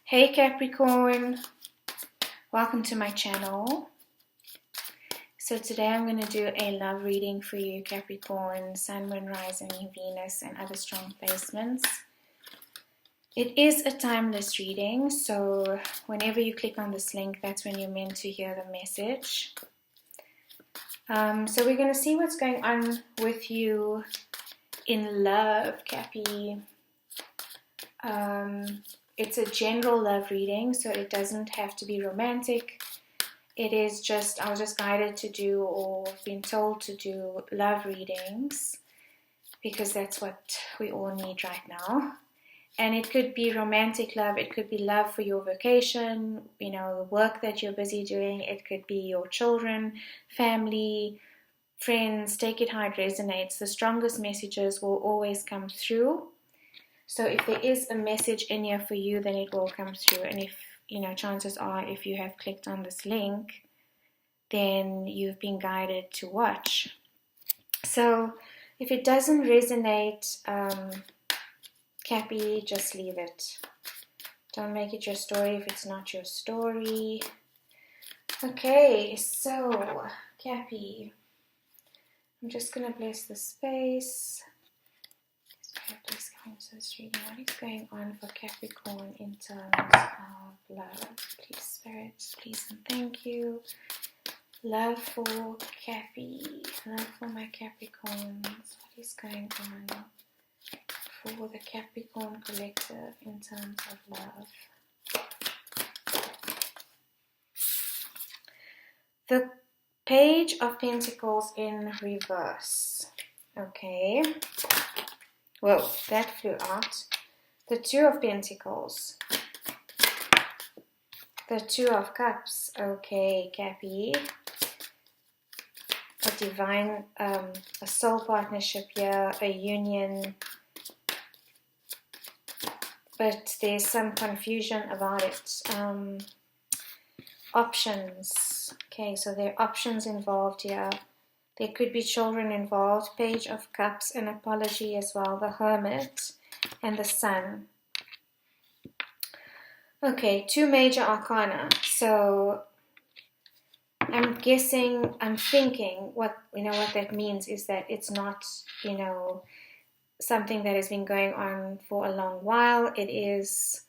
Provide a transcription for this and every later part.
Hey Capricorn, welcome to my channel. So today I'm going to do a love reading for you Capricorn, Sun, Moon, Rising, Venus and other strong placements. It is a timeless reading, so whenever you click on this link, that's when you're meant to hear the message. So we're going to see what's going on with you in love, Cappy. It's a general love reading, so it doesn't have to be romantic. It is just, I was just guided to do or been told to do love readings because that's what we all need right now. And it could be romantic love, it could be love for your vocation, you know, the work that you're busy doing. It could be your children, family, friends. Take it how it resonates. The strongest messages will always come through. So if there is a message in here for you, then it will come through. And if, you know, chances are if you have clicked on this link, then you've been guided to watch. So if it doesn't resonate, Cappy, just leave it. Don't make it your story if it's not your story. Okay, so Cappy, I'm just going to bless the space. Please come into this reading. What is going on for Capricorn in terms of love? Please, Spirit, please and thank you. Love for Cappy. Love for my Capricorns. What is going on for the Capricorn collective in terms of love? The Page of Pentacles in reverse. Okay. Whoa, that flew out. The Two of Pentacles. The Two of Cups. Okay, Cappy. A divine, a soul partnership here, a union. But there's some confusion about it. Options. Okay, so there are options involved here. There could be children involved. Page of Cups, an apology as well. The Hermit and the Sun. Okay, two major arcana. So I'm guessing, I'm thinking what that means is that it's not, something that has been going on for a long while. It is,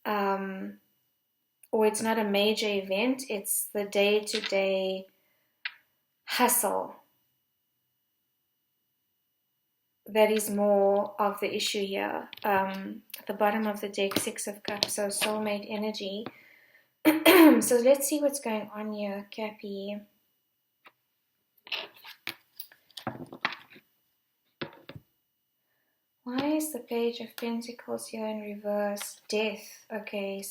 or it's not a major event. It's the day-to-day hustle that is more of the issue here. At the bottom of the deck, Six of Cups, so soulmate energy. So let's see what's going on here, Cappy. Why is the Page of Pentacles here in reverse? Death. Okay.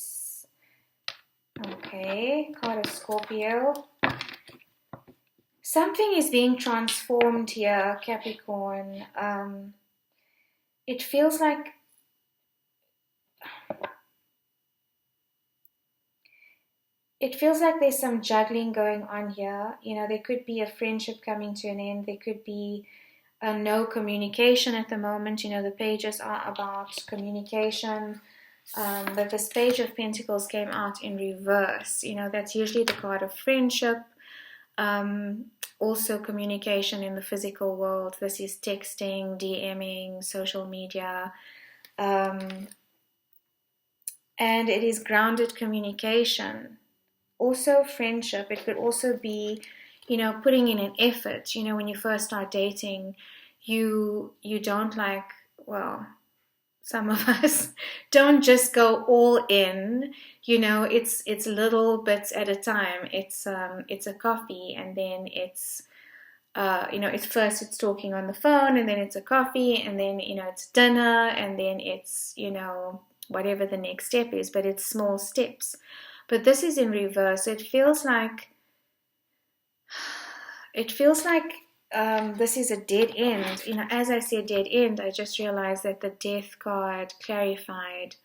Okay. Card of Scorpio. Something is being transformed here, Capricorn. It feels like there's some juggling going on here. There could be a friendship coming to an end. There could be no communication at the moment. The pages are about communication. But this Page of Pentacles came out in reverse. That's usually the card of friendship. Also communication in the physical world. This is texting, DMing, social media. And it is grounded communication. Also friendship. It could also be, putting in an effort. When you first start dating, you don't some of us don't just go all in. It's little bits at a time. It's a coffee, and then it's first it's talking on the phone, and then it's a coffee, and then it's dinner, and then it's whatever the next step is. But it's small steps. But this is in reverse. It feels like this is a dead end. As I said dead end, I just realized that the Death card clarified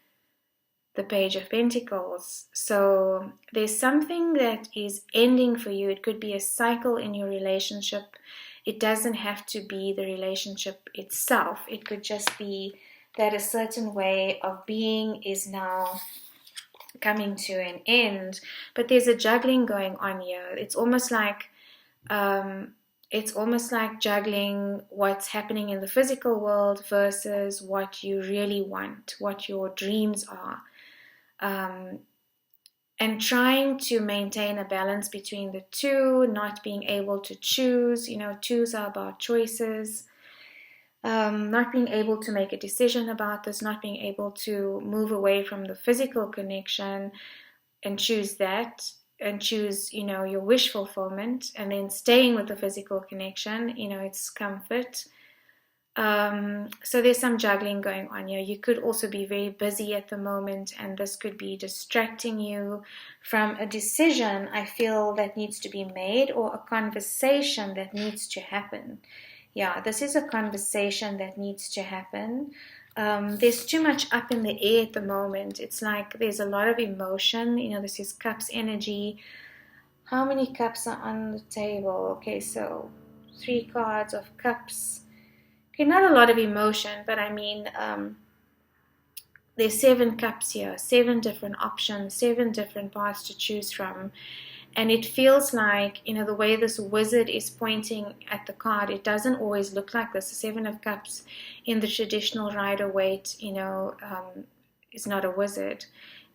the Page of Pentacles. So there's something that is ending for you. It could be a cycle in your relationship. It doesn't have to be the relationship itself. It could just be that a certain way of being is now coming to an end. But there's a juggling going on here. It's almost like juggling what's happening in the physical world versus what you really want, what your dreams are. And trying to maintain a balance between the two, not being able to choose. Twos are about choices. Not being able to make a decision about this, not being able to move away from the physical connection and choose that, and choose, your wish fulfillment, and then staying with the physical connection, it's comfort. So there's some juggling going on here. You could also be very busy at the moment, and this could be distracting you from a decision I feel that needs to be made, or a conversation that needs to happen. Yeah, this is a conversation that needs to happen. There's too much up in the air at the moment. It's like there's a lot of emotion. This is Cups energy. How many cups are on the table? Okay, so 3 cards of Cups. Okay, not a lot of emotion, but I mean, there's 7 cups here, 7 different options, 7 different paths to choose from. And it feels like, the way this wizard is pointing at the card, it doesn't always look like this. The 7 of Cups in the traditional Rider-Waite, is not a wizard.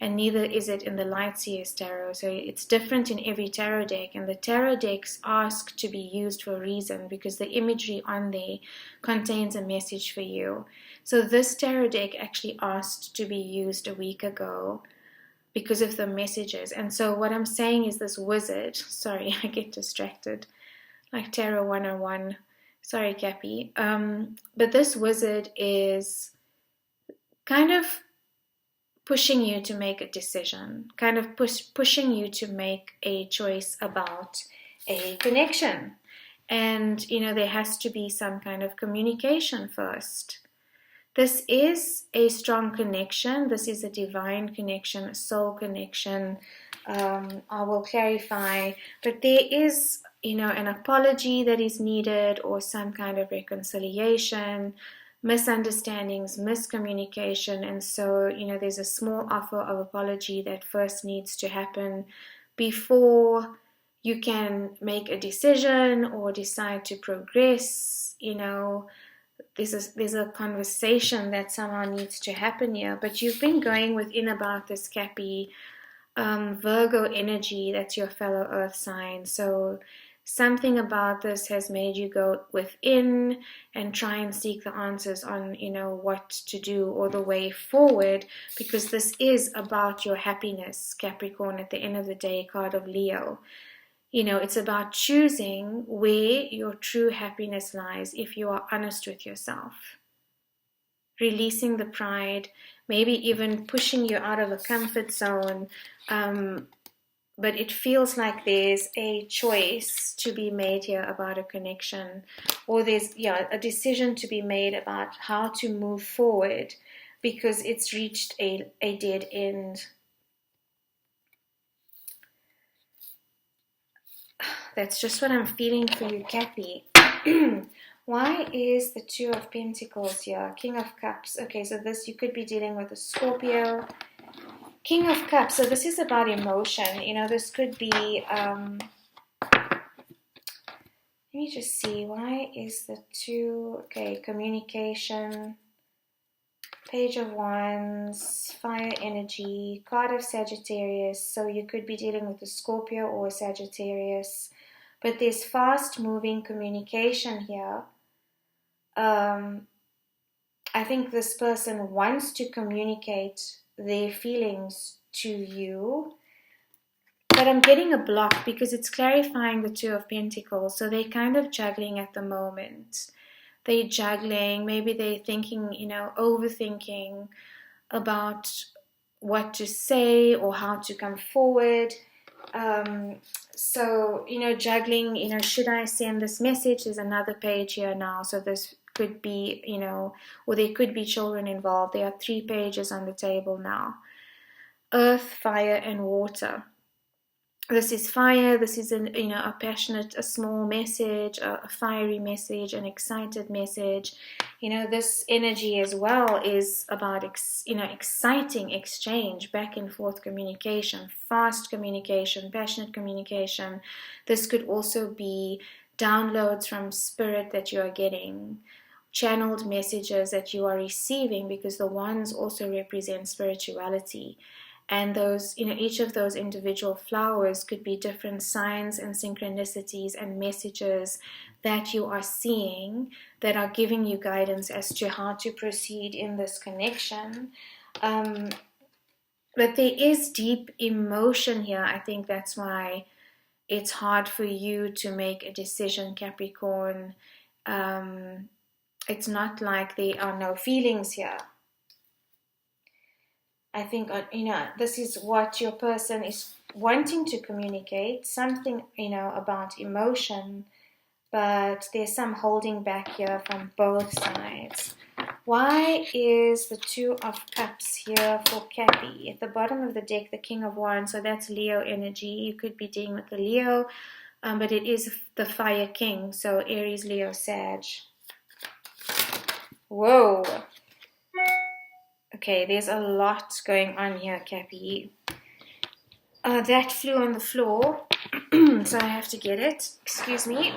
And neither is it in the Light Seers Tarot. So it's different in every tarot deck. And the tarot decks ask to be used for a reason, because the imagery on there contains a message for you. So this tarot deck actually asked to be used a week ago because of the messages. And so what I'm saying is this wizard, sorry, I get distracted, like Tarot 101, sorry Cappy, but this wizard is kind of pushing you to make a decision, kind of pushing you to make a choice about a connection. And, there has to be some kind of communication first. This is a strong connection. This is a divine connection, a soul connection. I will clarify, but there is, an apology that is needed, or some kind of reconciliation, misunderstandings, miscommunication. And so, there's a small offer of apology that first needs to happen before you can make a decision or decide to progress. There's a conversation that somehow needs to happen here. But you've been going within about this Cappy, Virgo energy, that's your fellow earth sign. So something about this has made you go within and try and seek the answers on, what to do or the way forward, because this is about your happiness, Capricorn, at the end of the day, card of Leo. It's about choosing where your true happiness lies if you are honest with yourself. Releasing the pride, maybe even pushing you out of a comfort zone. But it feels like there's a choice to be made here about a connection, or there's a decision to be made about how to move forward, because it's reached a dead end. That's just what I'm feeling for you, Cappy. Why is the 2 of Pentacles here? King of Cups. Okay, so this, you could be dealing with a Scorpio. King of Cups. So this is about emotion. This could be... let me just see. Why is the 2... Okay, communication. Page of Wands, fire energy, card of Sagittarius. So you could be dealing with a Scorpio or a Sagittarius. But there's fast-moving communication here. I think this person wants to communicate their feelings to you. But I'm getting a block because it's clarifying the 2 of Pentacles. So they're kind of juggling at the moment. They're juggling, maybe they're thinking, overthinking about what to say or how to come forward. So, juggling, should I send this message? There's another page here now. So this could be, or there could be children involved. There are 3 pages on the table now. Earth, fire, and water. This is fire. This is a passionate, a small message, a fiery message, an excited message. This energy as well is about exciting exchange, back and forth communication, fast communication, passionate communication. This could also be downloads from spirit that you are getting, channeled messages that you are receiving, because the wands also represent spirituality. And those, each of those individual flowers could be different signs and synchronicities and messages that you are seeing that are giving you guidance as to how to proceed in this connection. But there is deep emotion here. I think that's why it's hard for you to make a decision, Capricorn. It's not like there are no feelings here. I think, this is what your person is wanting to communicate, something, about emotion, but there's some holding back here from both sides. Why is the Two of Cups here for Cappy? At the bottom of the deck, the King of Wands, so that's Leo energy. You could be dealing with the Leo, but it is the Fire King, so Aries, Leo, Sag. Whoa! Okay, there's a lot going on here, Cappy. That flew on the floor, so I have to get it. Excuse me.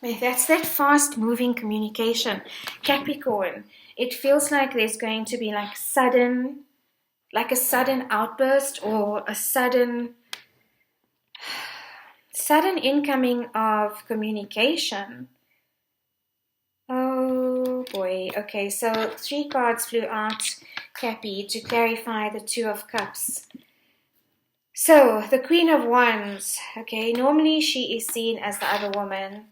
That's that fast-moving communication. Capricorn, it feels like there's going to be like a sudden outburst or a sudden incoming of communication. Oh boy. Okay, so 3 cards flew out, Cappy, to clarify the Two of Cups. So, the Queen of Wands. Okay, normally she is seen as the other woman.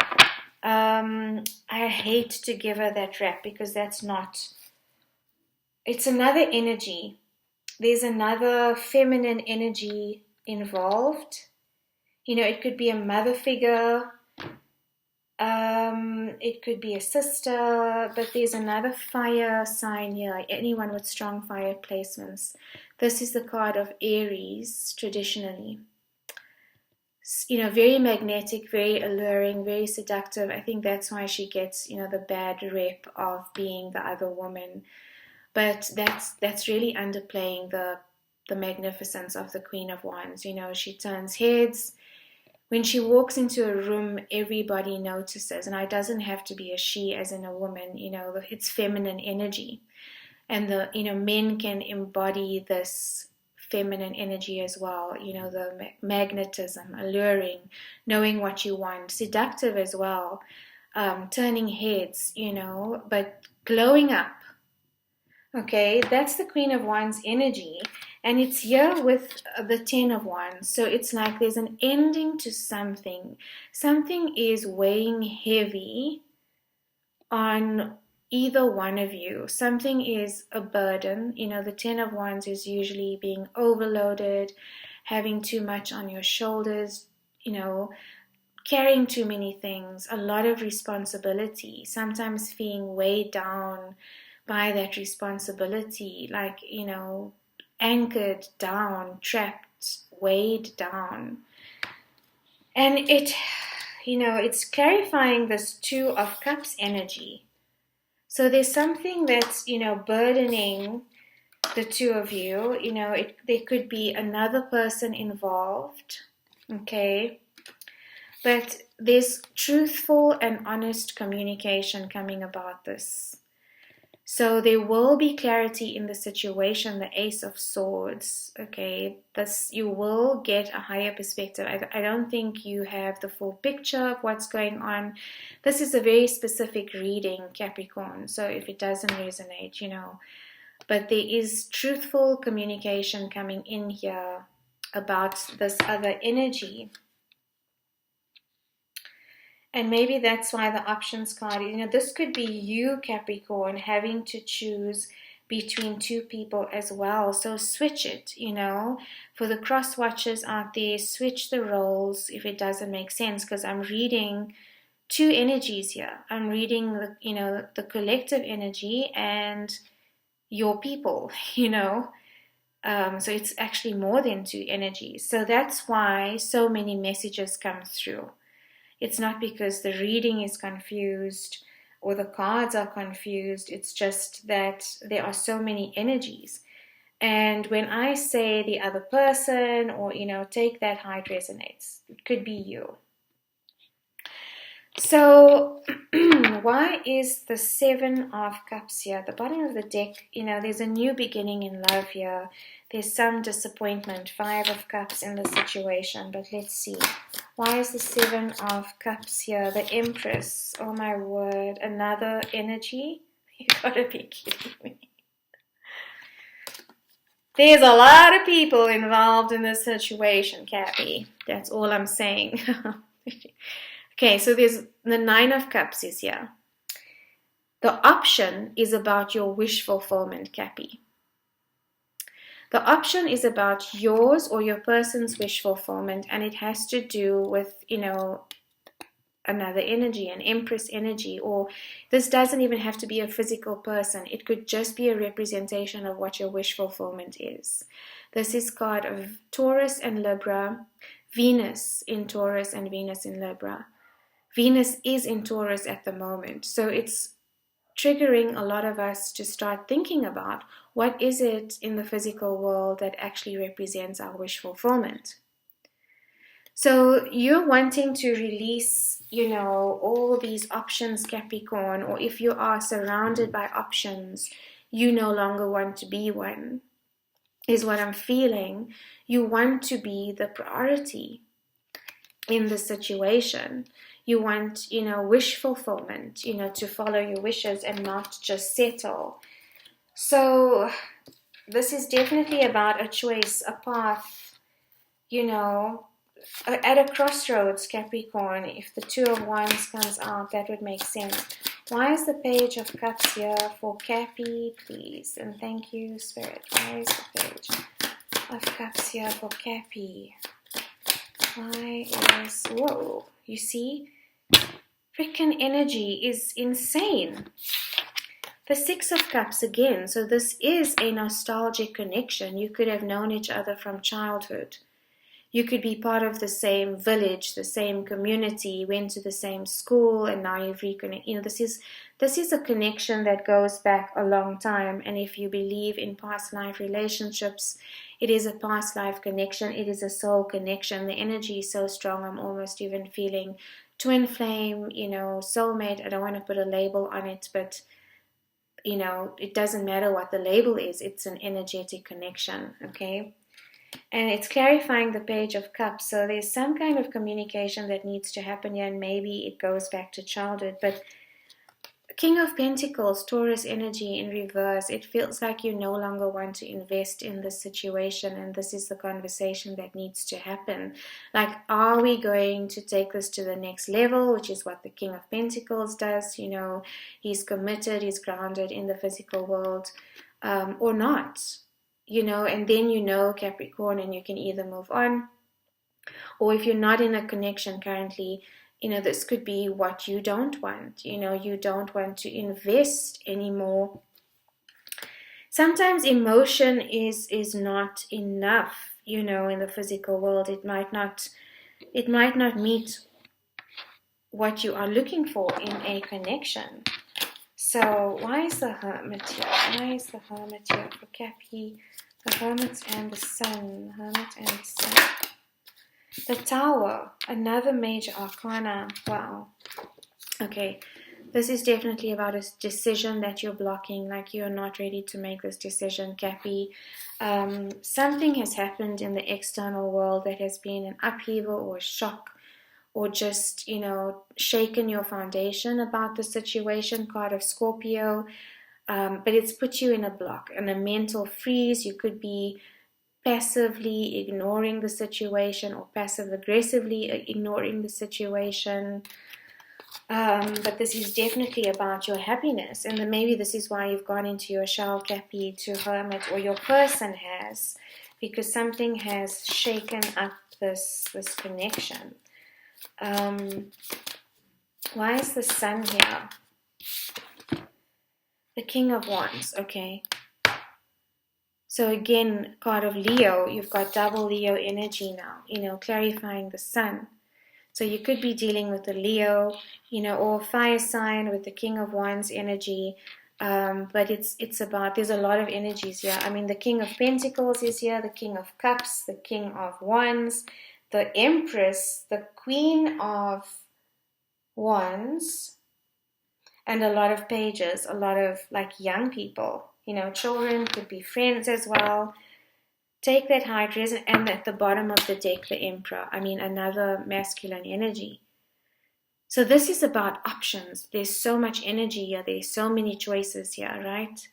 I hate to give her that rap because that's not. It's another energy. There's another feminine energy involved. It could be a mother figure. It could be a sister, but there's another fire sign here, like anyone with strong fire placements. This is the card of Aries, traditionally. Very magnetic, very alluring, very seductive. I think that's why she gets, the bad rep of being the other woman. But that's really underplaying the magnificence of the Queen of Wands. She turns heads. When she walks into a room, everybody notices, and it doesn't have to be a she as in a woman, it's feminine energy. And men can embody this feminine energy as well, the magnetism, alluring, knowing what you want, seductive as well, turning heads, but glowing up. Okay, that's the Queen of Wands energy. And it's here with the 10 of Wands. So it's like there's an ending to something. Something is weighing heavy on either one of you. Something is a burden. The 10 of Wands is usually being overloaded, having too much on your shoulders, carrying too many things, a lot of responsibility, sometimes feeling weighed down by that responsibility, like, anchored down, trapped, weighed down. And it's clarifying this Two of Cups energy. So there's something that's, burdening the two of you. There could be another person involved, okay? But there's truthful and honest communication coming about this. So there will be clarity in the situation, the Ace of Swords, okay? You will get a higher perspective. I don't think you have the full picture of what's going on. This is a very specific reading, Capricorn, so if it doesn't resonate, But there is truthful communication coming in here about this other energy. And maybe that's why the options card, this could be you, Capricorn, having to choose between two people as well. So switch it, For the cross watchers out there, switch the roles if it doesn't make sense, because I'm reading two energies here. I'm reading the collective energy and your people, So it's actually more than 2 energies. So that's why so many messages come through. It's not because the reading is confused or the cards are confused. It's just that there are so many energies. And when I say the other person, or, take that how it resonates, it could be you. So, why is the 7 of Cups here? At the bottom of the deck, there's a new beginning in love here. There's some disappointment. 5 of Cups in the situation. But let's see. Why is the 7 of Cups here? The Empress. Oh my word. Another energy? You gotta be kidding me. There's a lot of people involved in this situation, Cappy. That's all I'm saying. Okay, so there's the 9 of Cups is here. The option is about your wish fulfillment, Cappy. The option is about yours or your person's wish fulfillment, and it has to do with, another energy, an Empress energy, or this doesn't even have to be a physical person. It could just be a representation of what your wish fulfillment is. This is card of Taurus and Libra, Venus in Taurus and Venus in Libra. Venus is in Taurus at the moment, so it's triggering a lot of us to start thinking about what is it in the physical world that actually represents our wish fulfillment. So you're wanting to release, all these options, Capricorn, or if you are surrounded by options, you no longer want to be one, is what I'm feeling. You want to be the priority in the situation. You want, wish fulfillment, to follow your wishes and not just settle. So this is definitely about a choice, a path, at a crossroads, Capricorn. If the 2 of Wands comes out, that would make sense. Why is the Page of Cups here for Cappy, please? And thank you, Spirit. Why is the Page of Cups here for Cappy? Why is... Whoa, you see? Freaking energy is insane. The 6 of Cups again. So this is a nostalgic connection. You could have known each other from childhood. You could be part of the same village, the same community, went to the same school, and now you've reconnected. This is a connection that goes back a long time. And if you believe in past life relationships, it is a past life connection. It is a soul connection. The energy is so strong. I'm almost even feeling twin flame, soulmate. I don't want to put a label on it, but it doesn't matter what the label is. It's an energetic connection. Okay. And it's clarifying the Page of Cups. So there's some kind of communication that needs to happen here, and maybe it goes back to childhood. But King of Pentacles, Taurus energy in reverse, it feels like you no longer want to invest in this situation, and this is the conversation that needs to happen. Like, are we going to take this to the next level, which is what the King of Pentacles does? He's committed, he's grounded in the physical world, or not? And then Capricorn, and you can either move on, or if you're not in a connection currently, this could be what you don't want. You don't want to invest anymore. Sometimes emotion is not enough, in the physical world. It might not meet what you are looking for in a connection. So why is the Hermit here? Why is the Hermit here for Cappy? The Hermit and the Sun. Hermit and the Sun. The Tower. Another major arcana. Wow. Okay. This is definitely about a decision that you're blocking. Like, you're not ready to make this decision, Cappy. Something has happened in the external world that has been an upheaval or a shock, or just, shaken your foundation about the situation, card of Scorpio. But it's put you in a block, in a mental freeze. You could be passively ignoring the situation, or passive-aggressively ignoring the situation. But this is definitely about your happiness. And then maybe this is why you've gone into your shell, Cappy, to Hermit, or your person has, because something has shaken up this connection. Why is the Sun here? The King of Wands, okay. So again, card of Leo, you've got double Leo energy now, clarifying the sun. So you could be dealing with a Leo, or fire sign with the King of Wands energy. But it's about, there's a lot of energies here. I mean, the King of Pentacles is here, the King of Cups, the King of Wands, the Empress, the Queen of Wands, and a lot of pages, a lot of like young people, children, could be friends as well. Take that high dress, and at the bottom of the deck, the Emperor. I mean, another masculine energy. So this is about options. There's so much energy here. There's so many choices here, right?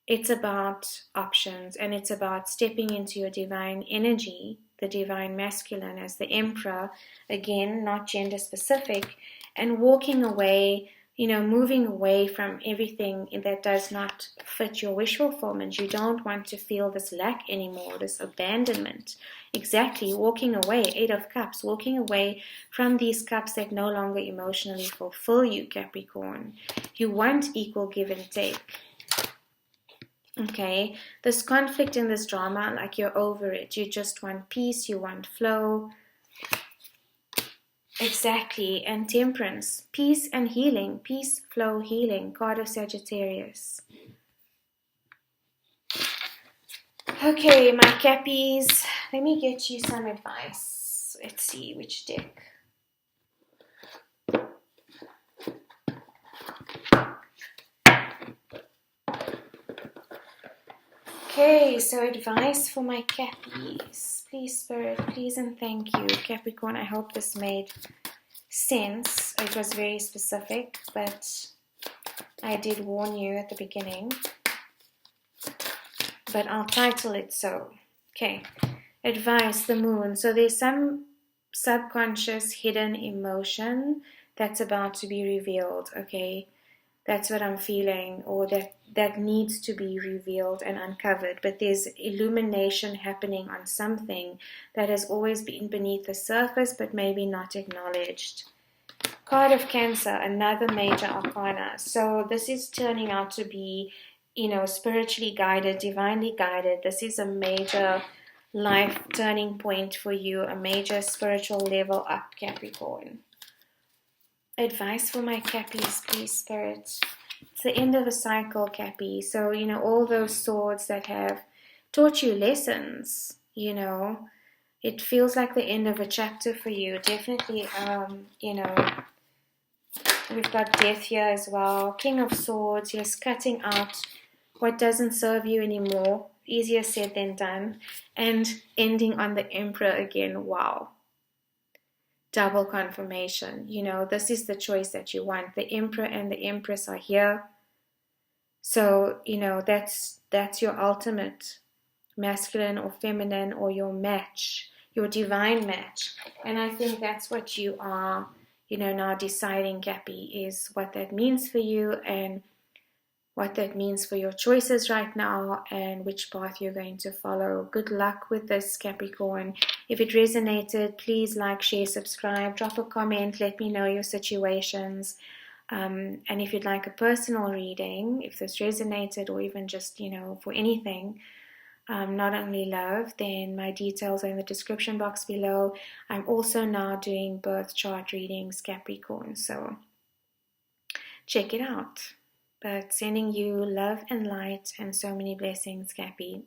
It's about options, and it's about stepping into your divine energy, the divine masculine as the Emperor, again, not gender specific, and walking away, moving away from everything that does not fit your wish fulfillment. You don't want to feel this lack anymore, this abandonment. Exactly, walking away, 8 of Cups, walking away from these cups that no longer emotionally fulfill you, Capricorn. You want equal give and take. Okay, this conflict and this drama, like you're over it. You just want peace, you want flow. Exactly, and temperance, peace and healing, peace, flow, healing, card of Sagittarius. Okay, my Cappies, let me get you some advice. Let's see which deck. Okay, so advice for my Cappies. Please, Spirit, please and thank you. Capricorn, I hope this made sense. It was very specific, but I did warn you at the beginning. But I'll title it so. Okay, advice, the moon. So there's some subconscious hidden emotion that's about to be revealed, okay? That's what I'm feeling, or that needs to be revealed and uncovered. But there's illumination happening on something that has always been beneath the surface, but maybe not acknowledged. Card of Cancer, another major arcana. So this is turning out to be, spiritually guided, divinely guided. This is a major life turning point for you, a major spiritual level up, Capricorn. Advice for my Cappies, please, Spirit. It's the end of a cycle, Cappy. So, all those swords that have taught you lessons, it feels like the end of a chapter for you. Definitely, we've got death here as well. King of Swords, yes, cutting out what doesn't serve you anymore. Easier said than done. And ending on the Emperor again. Wow. Double confirmation. This is the choice that you want. The Emperor and the Empress are here. So, that's your ultimate masculine or feminine, or your match, your divine match. And I think that's what you are, now deciding, Cappy, is what that means for you and what that means for your choices right now and which path you're going to follow. Good luck with this, Capricorn. If it resonated, please like, share, subscribe, drop a comment, let me know your situations. And if you'd like a personal reading, if this resonated, or even just, for anything, not only love, then my details are in the description box below. I'm also now doing birth chart readings, Capricorn, so check it out. But sending you love and light and so many blessings, Cappy.